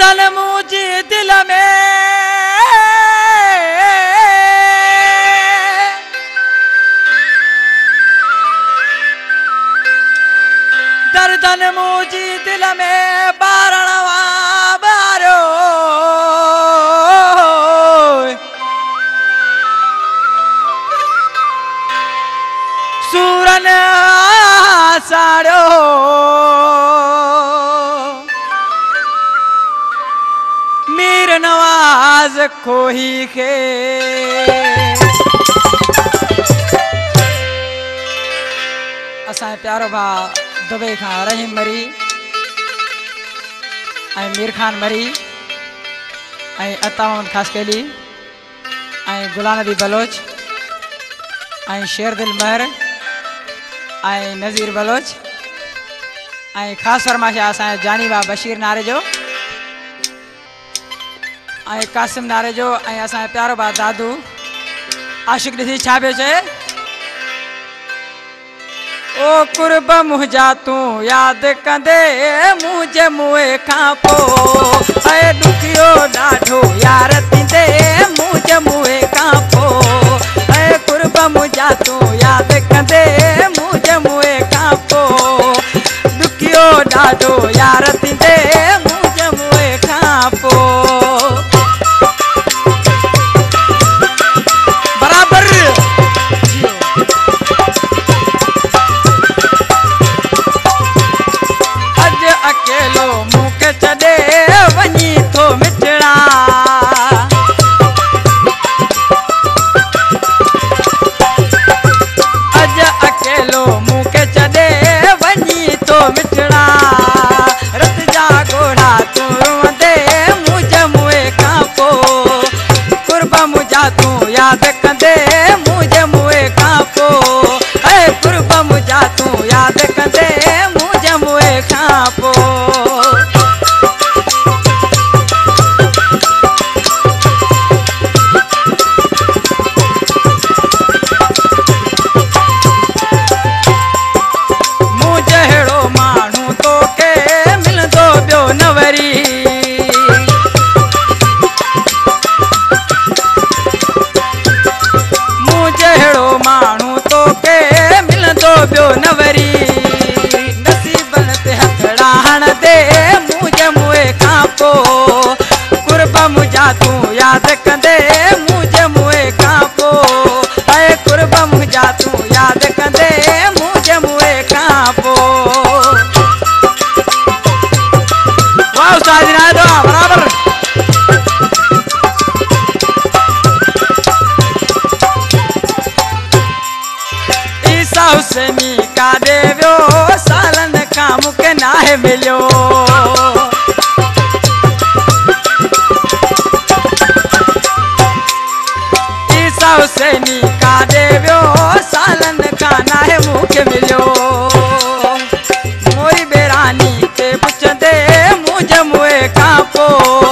दर्दन मुझे दिल में दर्दन मुझे दिल में बारणवा बारो सूरन साड़ो मीर नवाज खोही के असां प्यारो भा दुबई खां रहीम मरी मीर खान मरी अता मोहम्मद खासकेली गुलाम नबी बलोच शेर दिल महर नज़ीर बलोच ख़ास फरमाइश असां जानी बा बशीर नारे जो कासिम नारे जो असां प्यारो बा दादू आशिक ॾिसी छा पियो चए ओ कुर्ब मुंहिंजा तूं यादि कंदे मुंहिंजे मुंहं खां पोइ ॾुखियो ॾाढो यार थींदे मुंहिंजे मुंहं खां पोइ कुर्ब मुंहिंजा तूं यादि कंदे मुंहिंजे मुंहं खां पोइ ॾुखियो ॾाढो यार थींदे मुंहिंजे मुंहं खां पोइ बराबरि अॼु अकेलो मूंखे छॾे वञी थो मिठड़ा अॼु अकेलो मूंखे छॾे वञी थो मिठड़ा रत जा घोड़ा तूं रुंदे मुंहिंजे मुंहं खां पोइ कुर्ब मुंहिंजा तूं यादि कंदे मुंहिंजे मुंहं खां पोइ कुर्ब मुंहिंजा तूं यादि कंदे मुंहिंजे मुंहं खां पोइ मुंहिंजे अहिड़ो माण्हू तोखे मिलंदो ॿियो न वरी मुंहिंजे अहिड़ो माण्हू तोखे मिलंदो ॿियो न वरी नसीबनि ते हथड़ा हणंदे मुंहिंजे मुंहं खां पोइ कुर्ब मुंहिंजा तूं यादि कंदे मुंहिंजे मुंहं खां पोइ कुर्ब मुंहिंजा तूं यादि कंदे मुंहिंजे मुंहं खां पोइ वाह उस्ताद जी नारे दो बराबर ईसा हुसैनी काॾे वियो सालनि खां मूंखे नाहे मिलियो ईसा हुसैनी काॾे वियो सालनि खां नाहे मूंखे मिलियो मोरी बेरानी खे पुछंदे मुंहिंजे मुंहं खां पोइ